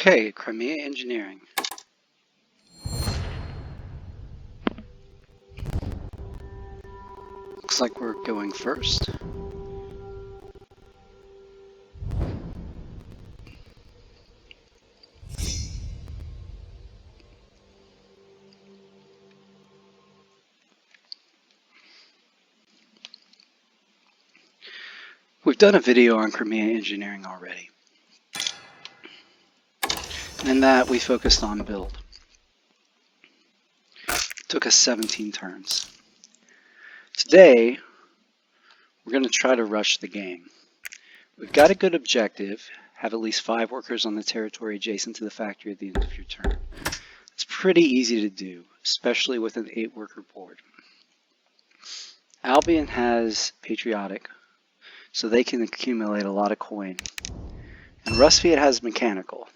Okay, Crimea engineering. Looks like we're going first. We've done a video on Crimea engineering already. And in that we focused on build. It took us 17 turns. Today, we're going to try to rush the game. We've got a good objective, have at least 5 workers on the territory adjacent to the factory at the end of your turn. It's pretty easy to do, especially with an 8-worker board. Albion has patriotic, so they can accumulate a lot of coin. And Rusviet has mechanical,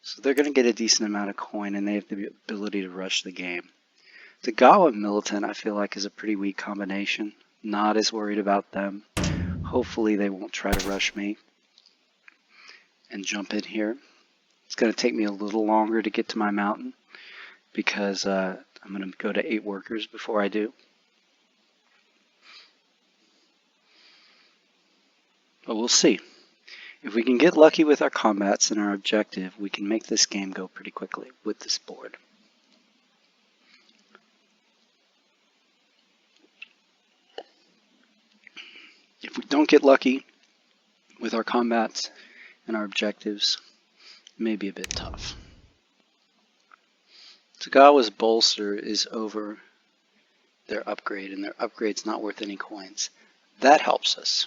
so they're going to get a decent amount of coin and they have the ability to rush the game. Togawa militant I feel like is a pretty weak combination. Not as worried about them. Hopefully they won't try to rush me and jump in here. It's going to take me a little longer to get to my mountain because I'm going to go to 8 workers before I do. But we'll see. If we can get lucky with our combats and our objective, we can make this game go pretty quickly with this board. If we don't get lucky with our combats and our objectives, it may be a bit tough. Togawa's bolster is over their upgrade, and their upgrade's not worth any coins. That helps us.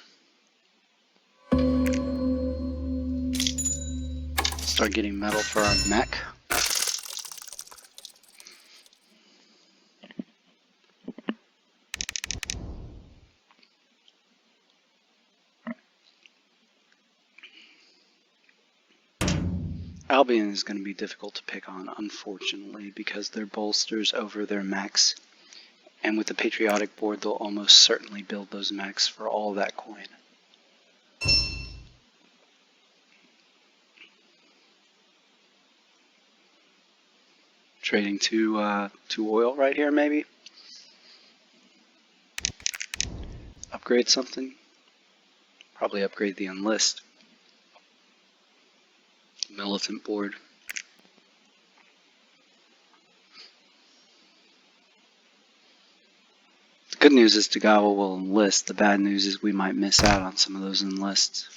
Start getting metal for our mech. Albion is going to be difficult to pick on, unfortunately, because their bolsters over their mechs. And with the patriotic board, they'll almost certainly build those mechs for all that coin. Trading to oil right here, maybe. Upgrade something. Probably upgrade the enlist. Militant board. The good news is Togawa will enlist. The bad news is we might miss out on some of those enlists.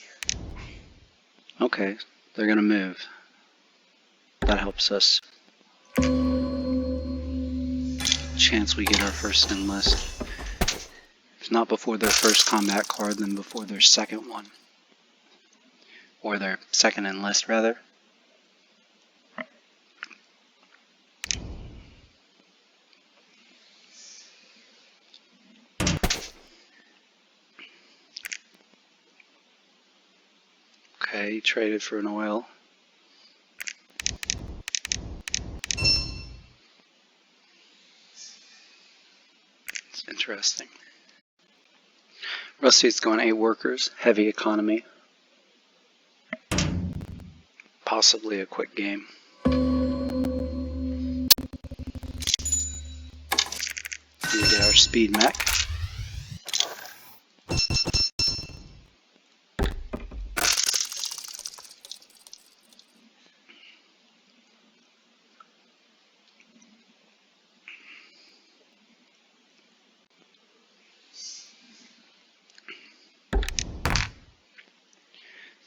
Okay, they're gonna move. That helps us. Chance we get our first enlist. If not before their first combat card, then before their second one. Or their second enlist, rather. Okay, traded for an oil. It's interesting. Rusviet's going 8 workers, heavy economy. Possibly a quick game. We get our speed mech.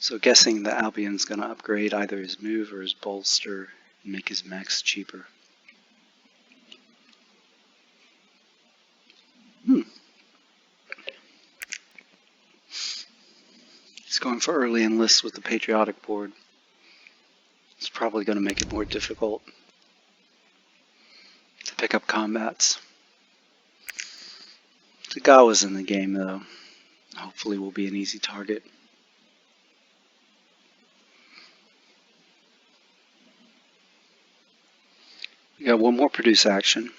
So guessing that Albion's going to upgrade either his move or his bolster and make his mechs cheaper. He's going for early enlists with the patriotic board. It's probably going to make it more difficult to pick up combats. Togawa's in the game though. Hopefully will be an easy target. We got one more produce action,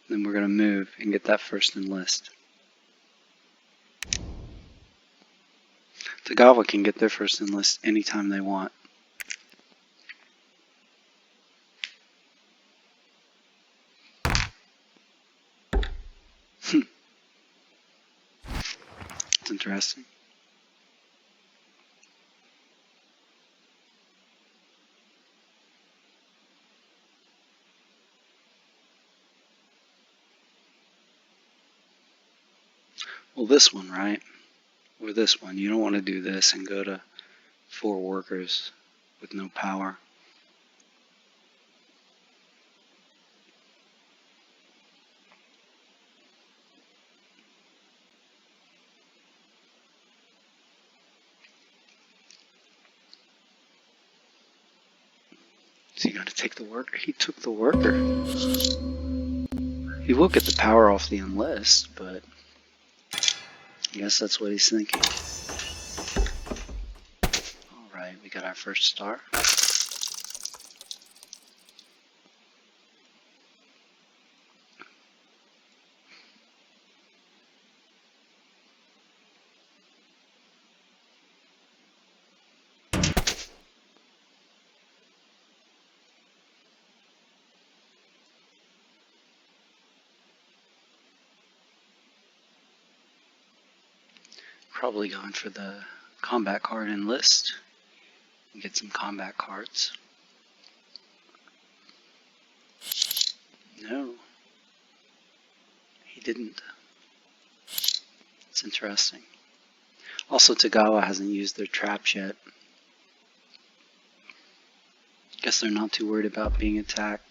then we're going to move and get that first enlist. Togawa can get their first enlist anytime they want. It's interesting. Well, this one, right? Or this one. You don't want to do this and go to 4 workers with no power. Is he going to take the worker? He took the worker. He will get the power off the enlist, but I guess that's what he's thinking. Alright, we got our first star. Probably going for the combat card enlist and get some combat cards. No, he didn't. It's interesting. Also, Togawa hasn't used their traps yet. Guess they're not too worried about being attacked.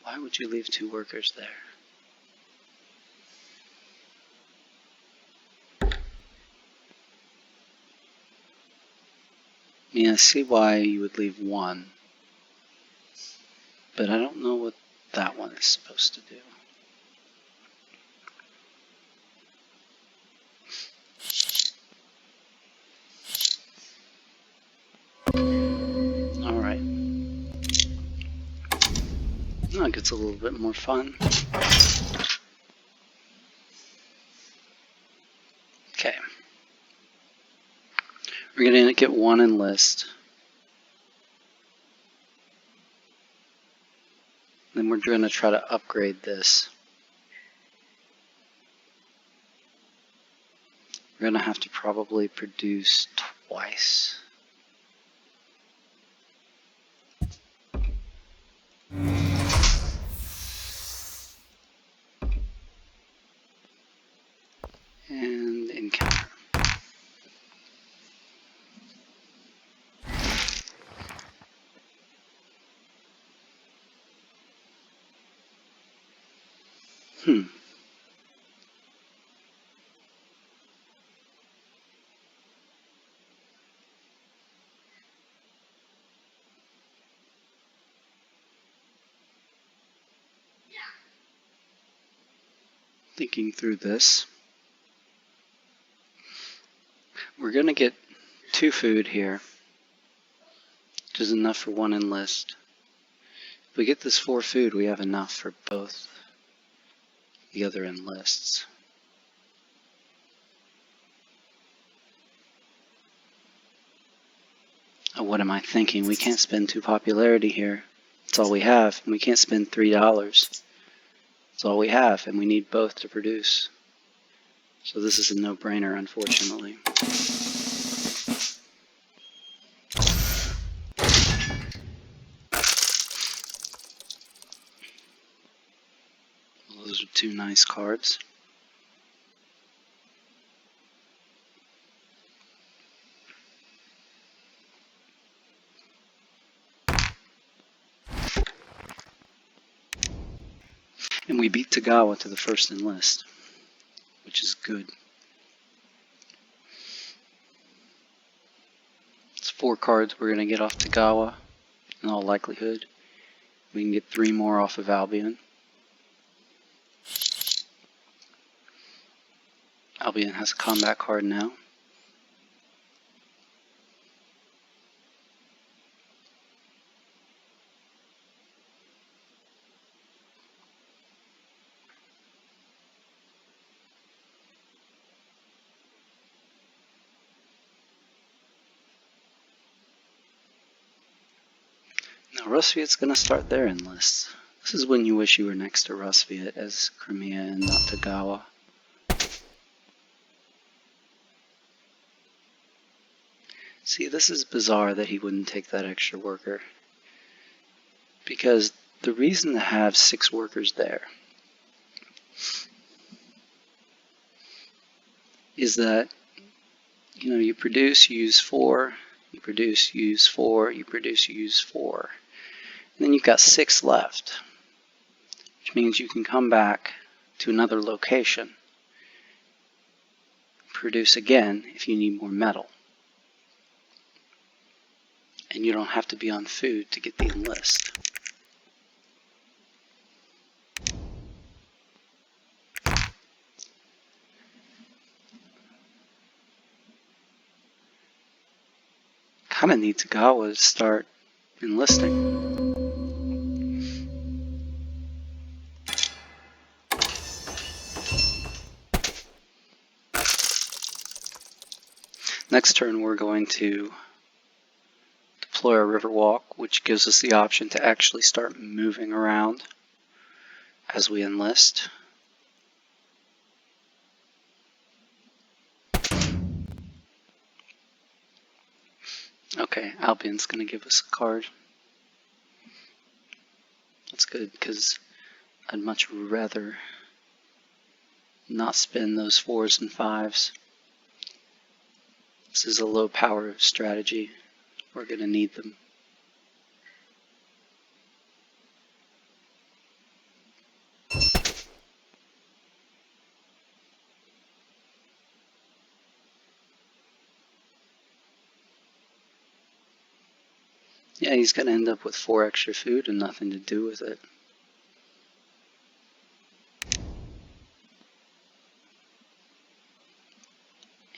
Why would you leave 2 workers there? I mean, I see why you would leave 1, but I don't know what that one is supposed to do. Alright. Now it gets a little bit more fun. Okay. We're going to get 1 enlist. Then we're going to try to upgrade this. We're going to have to probably produce twice. And encounter. Thinking through this. We're going to get 2 food here, which is enough for 1 enlist. If we get this 4 food, we have enough for both the other enlists. Oh, what am I thinking? We can't spend 2 popularity here. That's all we have. And we can't spend $3. That's all we have, and we need both to produce. So this is a no-brainer, unfortunately. Well, those are 2 nice cards. And we beat Togawa to the first enlist, which is good. It's 4 cards we're going to get off Togawa, in all likelihood. We can get 3 more off of Albion. Albion has a combat card now. Now Rusviet's going to start their enlist. This is when you wish you were next to Rusviet as Crimea and not Togawa. See, this is bizarre that he wouldn't take that extra worker. Because the reason to have 6 workers there is that, you know, you produce, you use 4, you produce, you use 4, you produce, you use 4. And then you've got 6 left, which means you can come back to another location, produce again if you need more metal. And you don't have to be on food to get the enlist. Kind of need Togawa to start enlisting. Next turn we're going to deploy our river walk, which gives us the option to actually start moving around as we enlist. Okay, Albion's going to give us a card. That's good, because I'd much rather not spend those 4s and 5s. This is a low power strategy. We're going to need them. Yeah, he's going to end up with 4 extra food and nothing to do with it.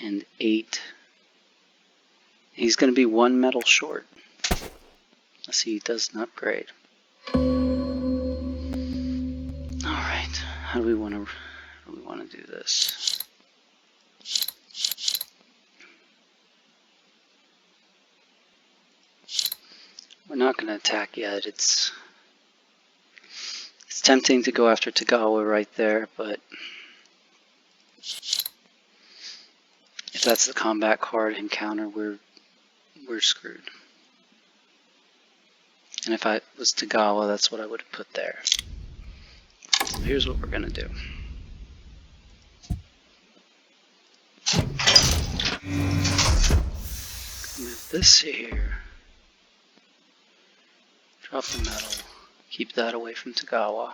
And 8. He's going to be 1 metal short. Let's see, he does an upgrade. Alright, how do we want to do this? We're not going to attack yet. It's tempting to go after Togawa right there, but if that's the combat card encounter, we're screwed. And if I was Togawa, that's what I would have put there. So here's what we're going to do. Move this here. Drop the metal. Keep that away from Togawa.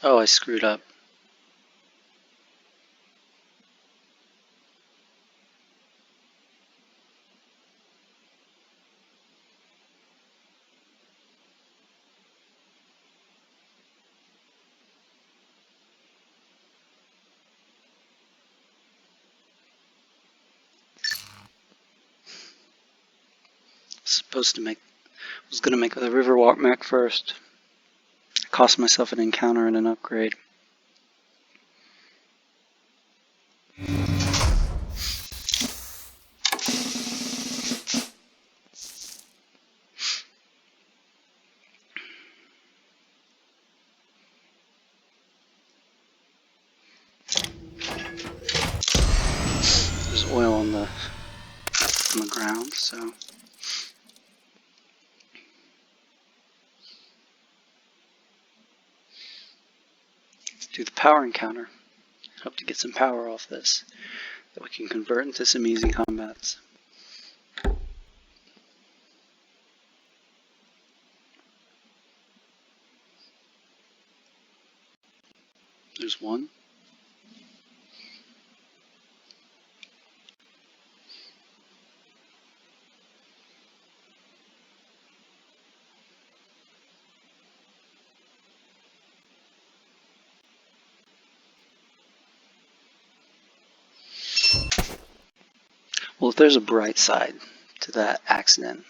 Oh, I screwed up. Was going to make the Riverwalk mech first. Cost myself an encounter and an upgrade. There's oil on the ground, so do the power encounter. Hope to get some power off this that we can convert into some easy combats. There's one. Well, if there's a bright side to that accident,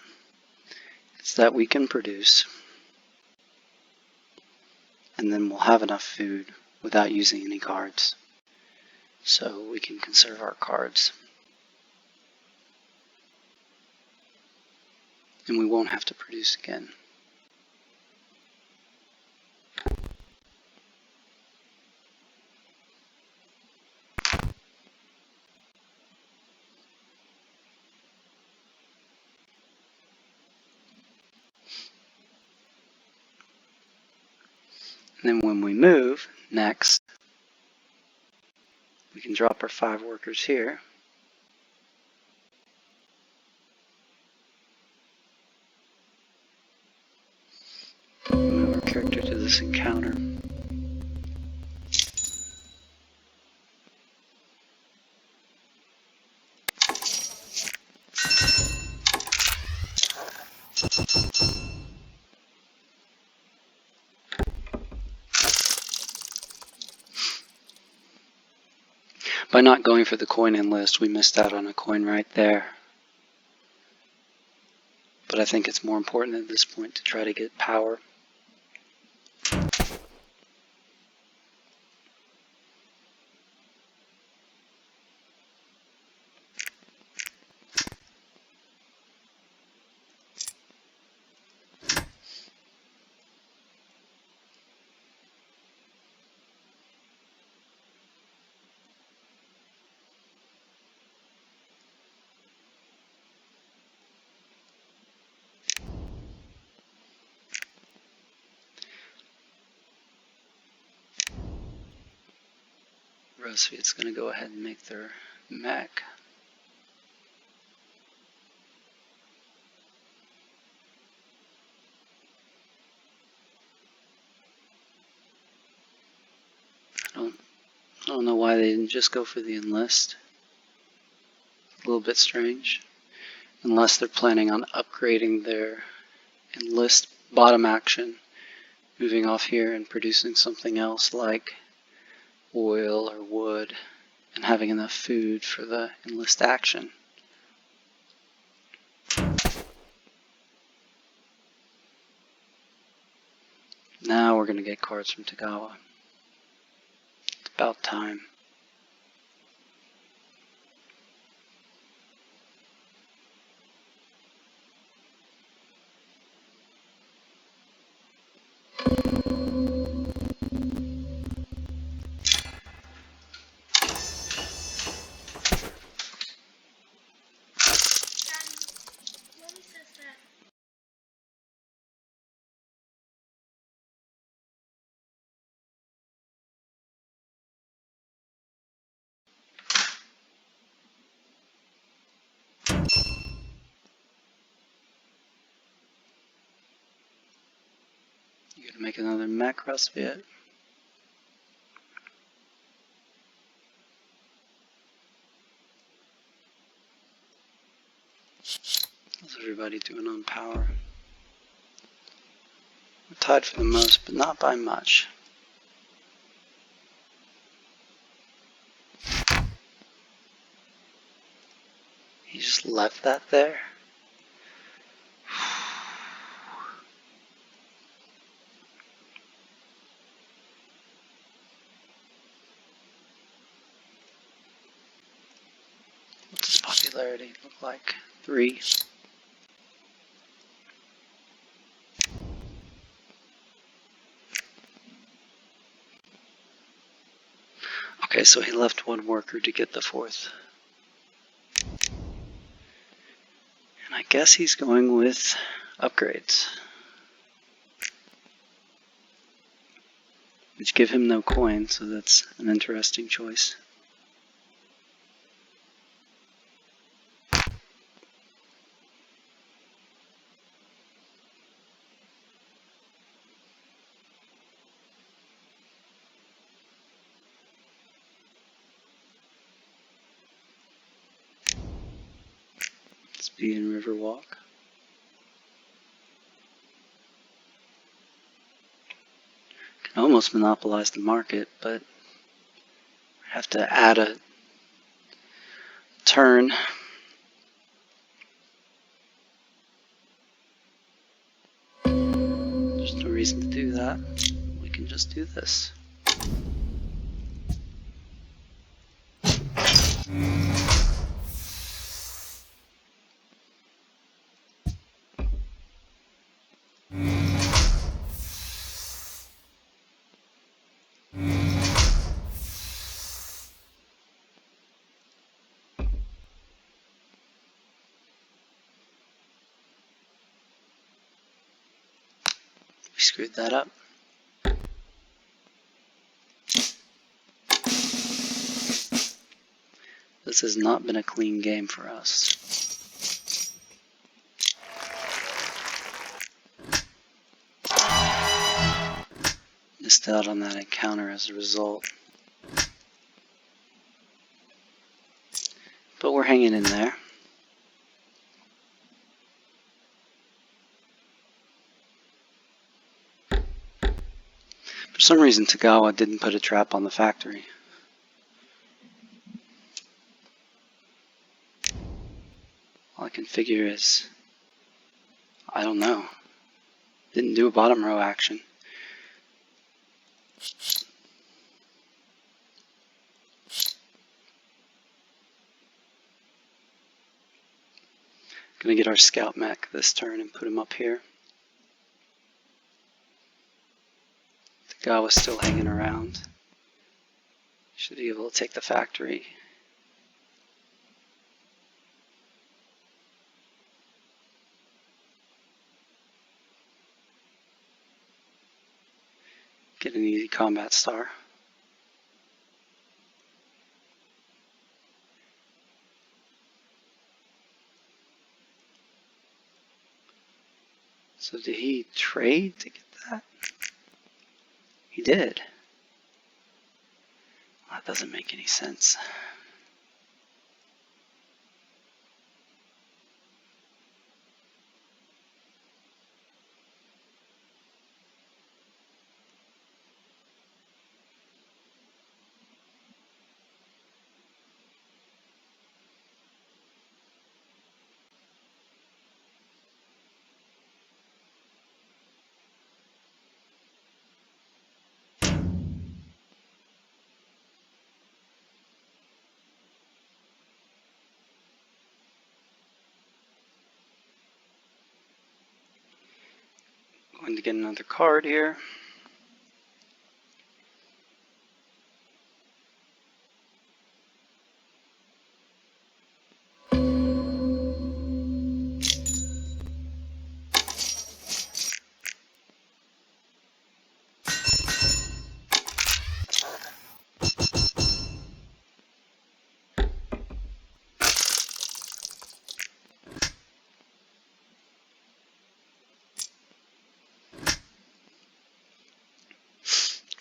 it's that we can produce, and then we'll have enough food without using any cards. so we can conserve our cards. And we won't have to produce again. And then when we move next, we can drop our 5 workers here. Move our character to this encounter. By not going for the coin enlist, we missed out on a coin right there. But I think it's more important at this point to try to get power. Rusviet's going to go ahead and make their mech. I don't know why they didn't just go for the enlist. A little bit strange. Unless they're planning on upgrading their enlist bottom action, moving off here and producing something else like oil or wood, and having enough food for the enlist action. Now we're going to get cards from Togawa. It's about time. You gonna make another mech, Rusviet? How's everybody doing on power? We're tied for the most, but not by much. He just left that there? What's his popularity look like? 3. Okay, so he left 1 worker to get the 4th. And I guess he's going with upgrades, which give him no coin, so that's an interesting choice. Speed and Riverwalk. Can almost monopolize the market, but have to add a turn. There's no reason to do that. We can just do this. We screwed that up. This has not been a clean game for us. Missed out on that encounter as a result. But we're hanging in there. For some reason, Togawa didn't put a trap on the factory. All I can figure is, I don't know. Didn't do a bottom row action. Gonna get our scout mech this turn and put him up here. Togawa's still hanging around. Should be able to take the factory. Get an easy combat star. So did he trade to get that? He did. Well, that doesn't make any sense. Going to get another card here.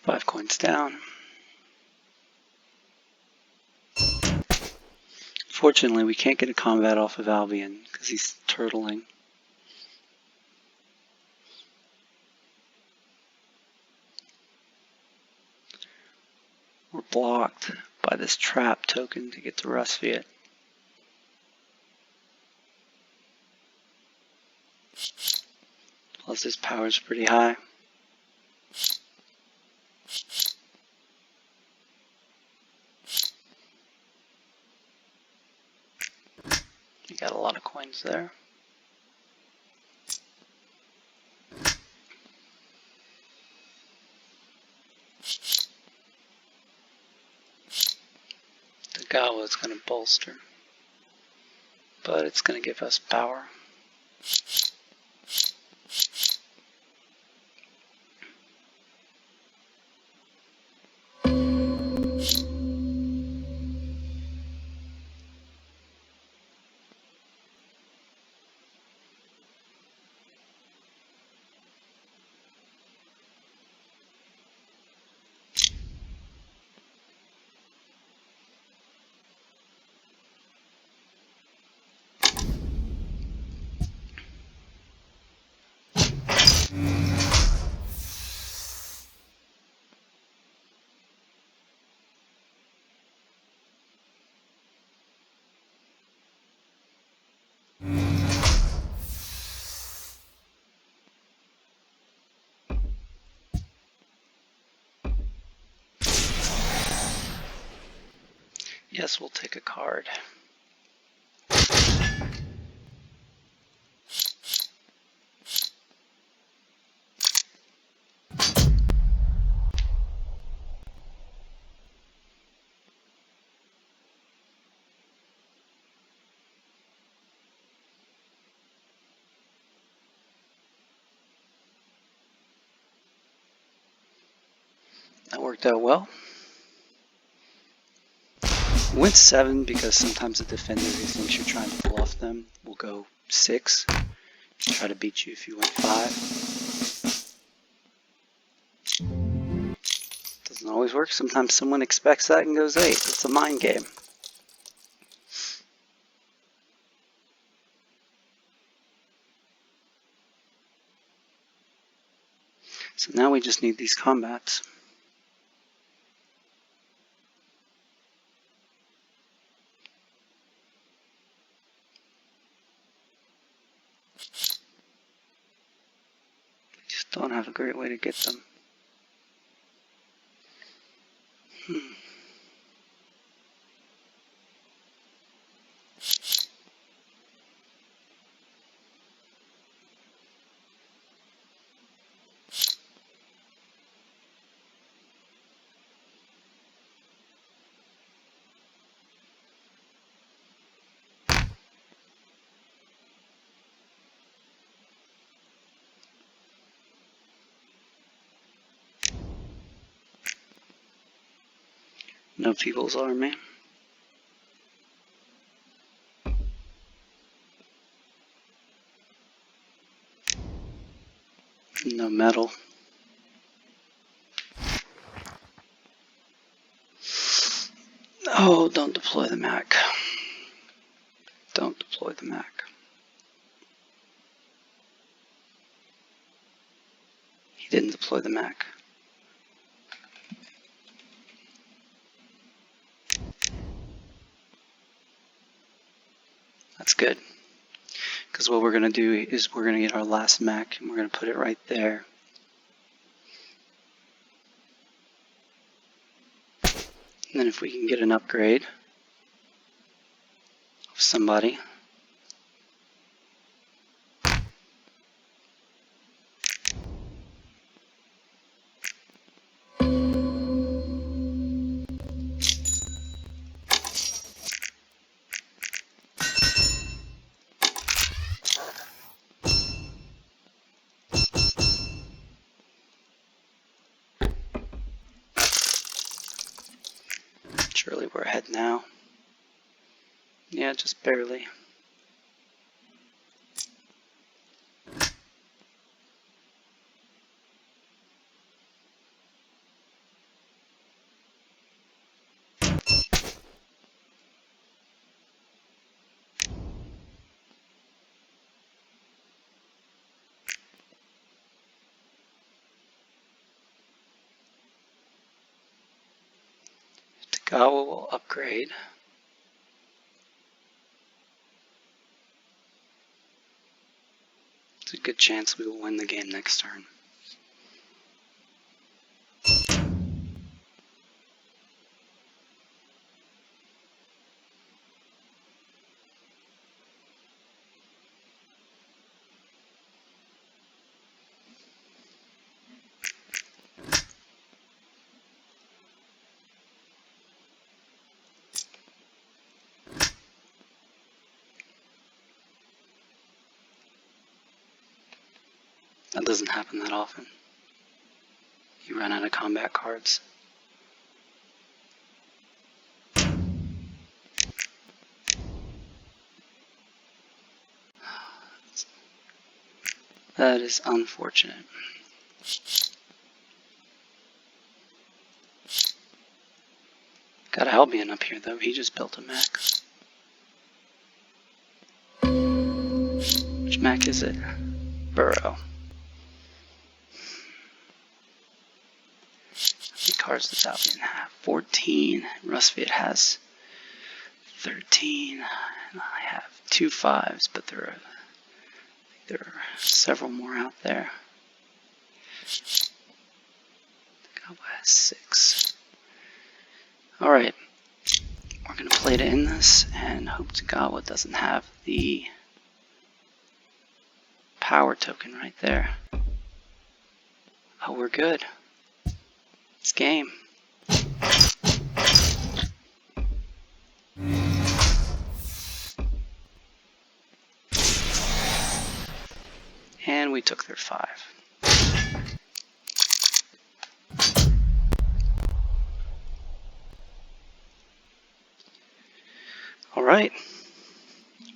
Five coins down. Fortunately, we can't get a combat off of Albion because he's turtling. We're blocked by this trap token to get to Rusviet. Plus his power's pretty high. You got a lot of coins there. Togawa's going to bolster, but it's going to give us power. guess we'll take a card. That worked out well. Went 7 because sometimes the defender who thinks you're trying to bluff them will go 6. Try to beat you if you went 5. Doesn't always work. Sometimes someone expects that and goes 8. It's a mind game. So now we just need these combats. Just don't have a great way to get them. No People's Army. No metal. Oh, don't deploy the Mac. Don't deploy the Mac. He didn't deploy the Mac. That's good. Because what we're going to do is we're going to get our last Mac and we're going to put it right there. And then if we can get an upgrade of somebody. Surely we're ahead now. Yeah, just barely. Togawa will upgrade. It's a good chance we will win the game next turn. That doesn't happen that often. You run out of combat cards. That is unfortunate. Got Albion up here though, he just built a Mac. Which Mac is it? Burrow. How many cards does Albion have? 14. Rusviet has 13. And I have 2 5s, but there are several more out there. Togawa has 6. Alright. We're going to play to end this and hope Togawa doesn't have the power token right there. Oh, we're good. It's game. And we took their 5. Alright.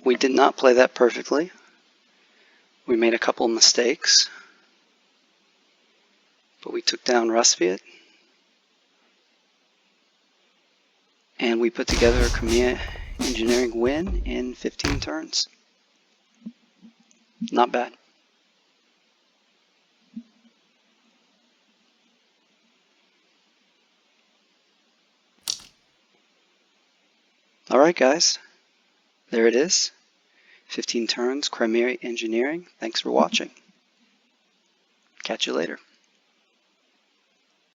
We did not play that perfectly. We made a couple mistakes. But we took down Rusviet. And we put together a Crimea engineering win in 15 turns. Not bad. Alright guys, there it is. 15 turns, Crimea engineering. Thanks for watching. Catch you later.